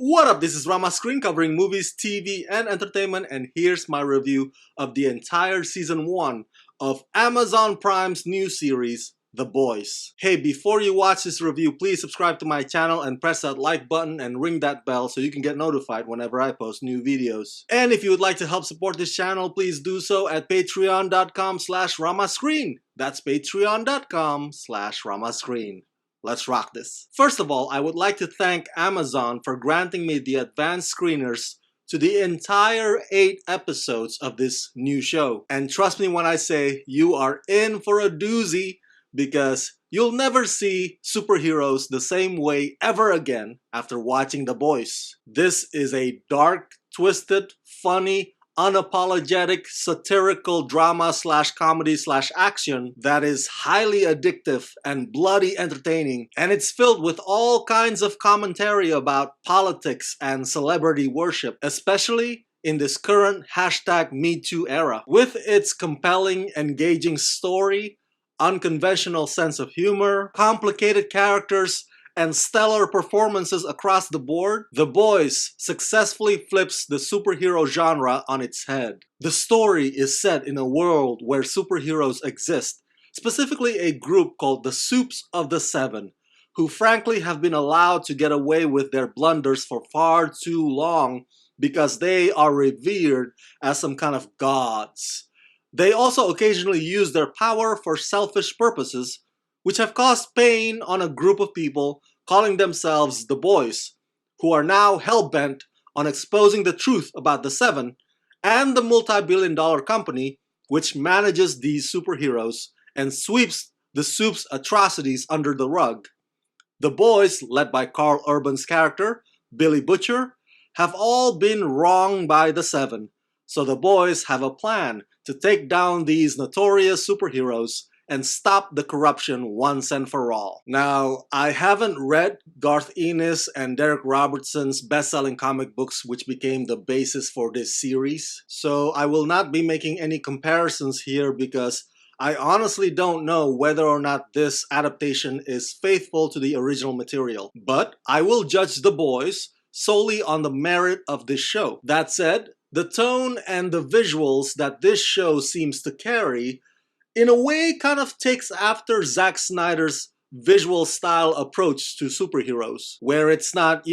What up, this is Rama Screen covering movies, TV, and entertainment, and here's my review of the entire season 1 of Amazon Prime's new series, The Boys. Hey, before you watch this review, please subscribe to my channel and press that like button and ring that bell so you can get notified whenever I post new videos. And if you would like to help support this channel, please do so at patreon.com/ramascreen. That's patreon.com/ramascreen. Let's rock this. First of all, I would like to thank Amazon for granting me the advanced screeners to the entire 8 episodes of this new show. And trust me when I say you are in for a doozy, because you'll never see superheroes the same way ever again after watching The Boys. This is a dark, twisted, funny, unapologetic, satirical drama/comedy/action that is highly addictive and bloody entertaining, and it's filled with all kinds of commentary about politics and celebrity worship, especially in this current #MeToo era. With its compelling, engaging story, unconventional sense of humor, complicated characters, and stellar performances across the board, The Boys successfully flips the superhero genre on its head. The story is set in a world where superheroes exist, specifically a group called the Supes of the Seven, who frankly have been allowed to get away with their blunders for far too long because they are revered as some kind of gods. They also occasionally use their power for selfish purposes, which have caused pain on a group of people calling themselves the Boys, who are now hell-bent on exposing the truth about the Seven and the multi-billion-dollar company which manages these superheroes and sweeps the Supes' atrocities under the rug. The Boys, led by Karl Urban's character, Billy Butcher, have all been wronged by the Seven, so the Boys have a plan to take down these notorious superheroes and stop the corruption once and for all. Now, I haven't read Garth Ennis and Derek Robertson's best-selling comic books which became the basis for this series, so I will not be making any comparisons here because I honestly don't know whether or not this adaptation is faithful to the original material. But I will judge The Boys solely on the merit of this show. That said, the tone and the visuals that this show seems to carry in a way kind of takes after Zack Snyder's visual style approach to superheroes, where it's not,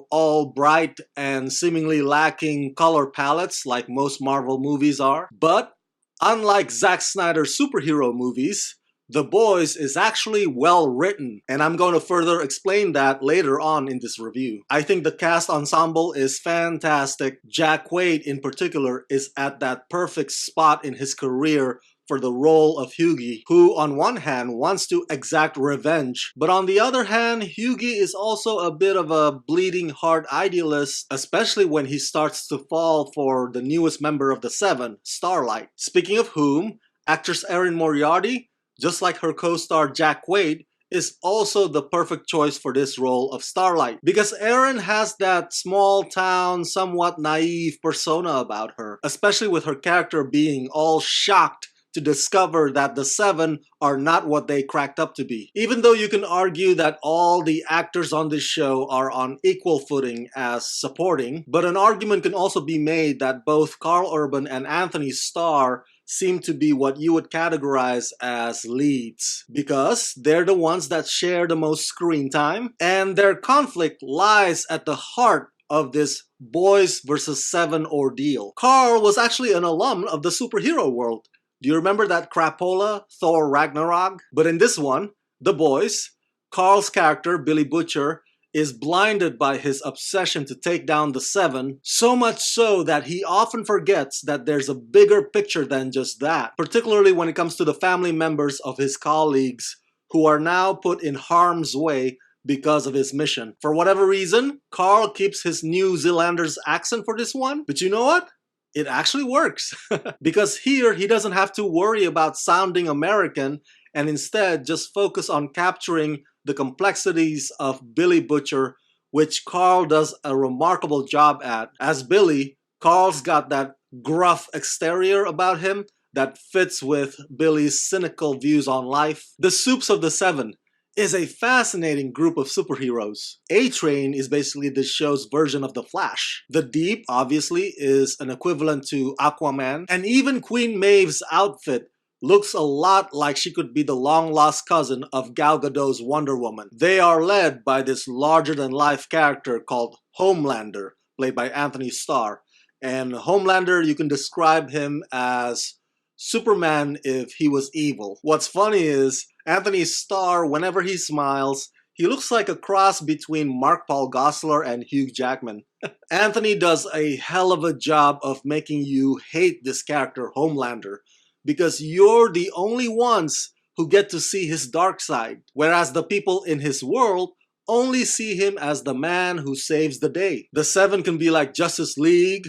all bright and seemingly lacking color palettes like most Marvel movies are. But unlike Zack Snyder's superhero movies, The Boys is actually well written, and I'm going to further explain that later on in this review. I think the cast ensemble is fantastic. Jack Quaid in particular is at that perfect spot in his career for the role of Hughie, who on one hand wants to exact revenge, but on the other hand, Hughie is also a bit of a bleeding heart idealist, especially when he starts to fall for the newest member of the Seven, Starlight. Speaking of whom, actress Erin Moriarty, just like her co-star Jack Quaid, is also the perfect choice for this role of Starlight, because Erin has that small-town, somewhat naive persona about her, especially with her character being all shocked to discover that the Seven are not what they cracked up to be. Even though you can argue that all the actors on this show are on equal footing as supporting, but an argument can also be made that both Karl Urban and Anthony Starr seem to be what you would categorize as leads, because they're the ones that share the most screen time, and their conflict lies at the heart of this Boys versus Seven ordeal. Karl was actually an alum of the superhero world. Do you remember that crapola, Thor Ragnarok? But in this one, The Boys, Karl's character, Billy Butcher, is blinded by his obsession to take down the Seven, so much so that he often forgets that there's a bigger picture than just that, particularly when it comes to the family members of his colleagues who are now put in harm's way because of his mission. For whatever reason, Karl keeps his New Zealander's accent for this one, but you know what? It actually works, because here he doesn't have to worry about sounding American and instead just focus on capturing the complexities of Billy Butcher, which Karl does a remarkable job at. As Billy, Karl's got that gruff exterior about him that fits with Billy's cynical views on life. The Supes of the Seven is a fascinating group of superheroes. A-Train is basically the show's version of the Flash. The Deep, obviously, is an equivalent to Aquaman, and even Queen Maeve's outfit looks a lot like she could be the long-lost cousin of Gal Gadot's Wonder Woman. They are led by this larger-than-life character called Homelander, played by Anthony Starr. And Homelander, you can describe him as Superman if he was evil. What's funny is Anthony Starr, whenever he smiles, he looks like a cross between Mark Paul Gosselaar and Hugh Jackman. Anthony does a hell of a job of making you hate this character, Homelander, because you're the only ones who get to see his dark side, whereas the people in his world only see him as the man who saves the day. The Seven can be like Justice League,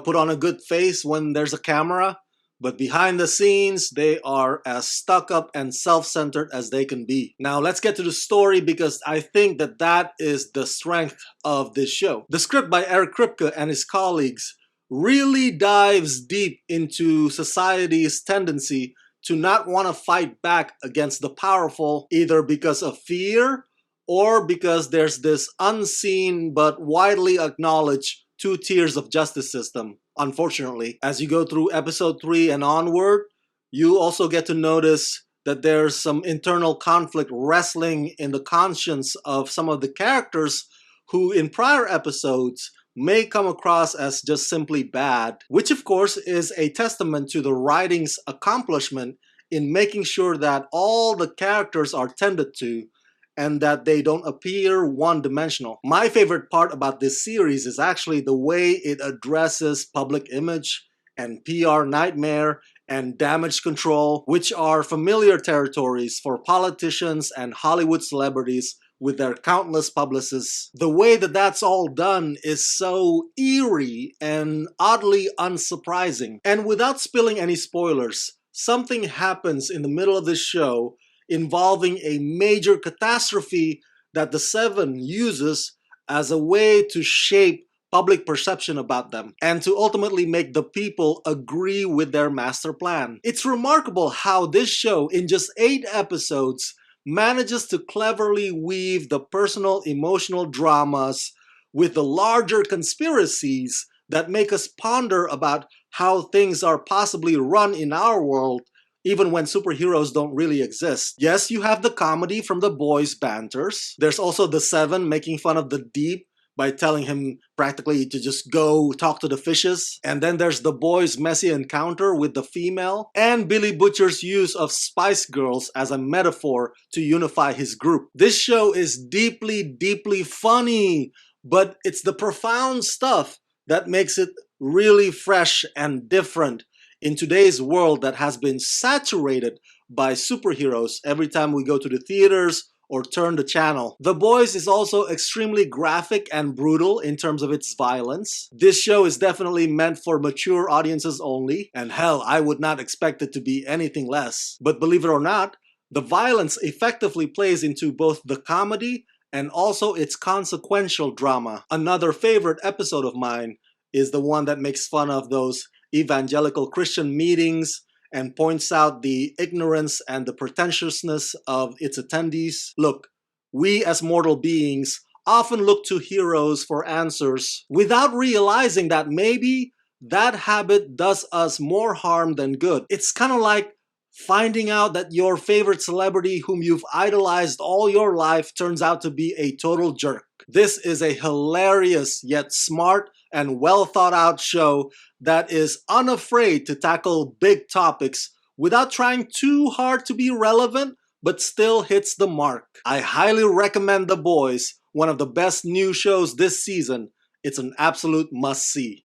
put on a good face when there's a camera, but behind the scenes, they are as stuck up and self-centered as they can be. Now, let's get to the story because I think that is the strength of this show. The script by Eric Kripke and his colleagues really dives deep into society's tendency to not want to fight back against the powerful, either because of fear or because there's this unseen but widely acknowledged two tiers of justice system. Unfortunately, as you go through episode 3 and onward, you also get to notice that there's some internal conflict wrestling in the conscience of some of the characters who in prior episodes may come across as just simply bad, which of course is a testament to the writing's accomplishment in making sure that all the characters are tended to and that they don't appear one-dimensional. My favorite part about this series is actually the way it addresses public image and PR nightmare and damage control, which are familiar territories for politicians and Hollywood celebrities with their countless publicists. The way that that's all done is so eerie and oddly unsurprising. And without spilling any spoilers, something happens in the middle of this show involving a major catastrophe that the Seven uses as a way to shape public perception about them and to ultimately make the people agree with their master plan. It's remarkable how this show, in just 8 episodes, manages to cleverly weave the personal emotional dramas with the larger conspiracies that make us ponder about how things are possibly run in our world even when superheroes don't really exist. Yes, you have the comedy from the boys' banters. There's also the Seven making fun of the Deep by telling him practically to just go talk to the fishes. And then there's the boys' messy encounter with the female, and Billy Butcher's use of Spice Girls as a metaphor to unify his group. This show is deeply, deeply funny, but it's the profound stuff that makes it really fresh and different in today's world that has been saturated by superheroes every time we go to the theaters or turn the channel. The Boys is also extremely graphic and brutal in terms of its violence. This show is definitely meant for mature audiences only, and hell, I would not expect it to be anything less. But believe it or not, the violence effectively plays into both the comedy and also its consequential drama. Another favorite episode of mine is the one that makes fun of those evangelical Christian meetings and points out the ignorance and the pretentiousness of its attendees. Look, we as mortal beings often look to heroes for answers without realizing that maybe that habit does us more harm than good. It's kind of like finding out that your favorite celebrity whom you've idolized all your life turns out to be a total jerk. This is a hilarious yet smart and well thought out show that is unafraid to tackle big topics without trying too hard to be relevant, but still hits the mark. I highly recommend The Boys, one of the best new shows this season. It's an absolute must-see.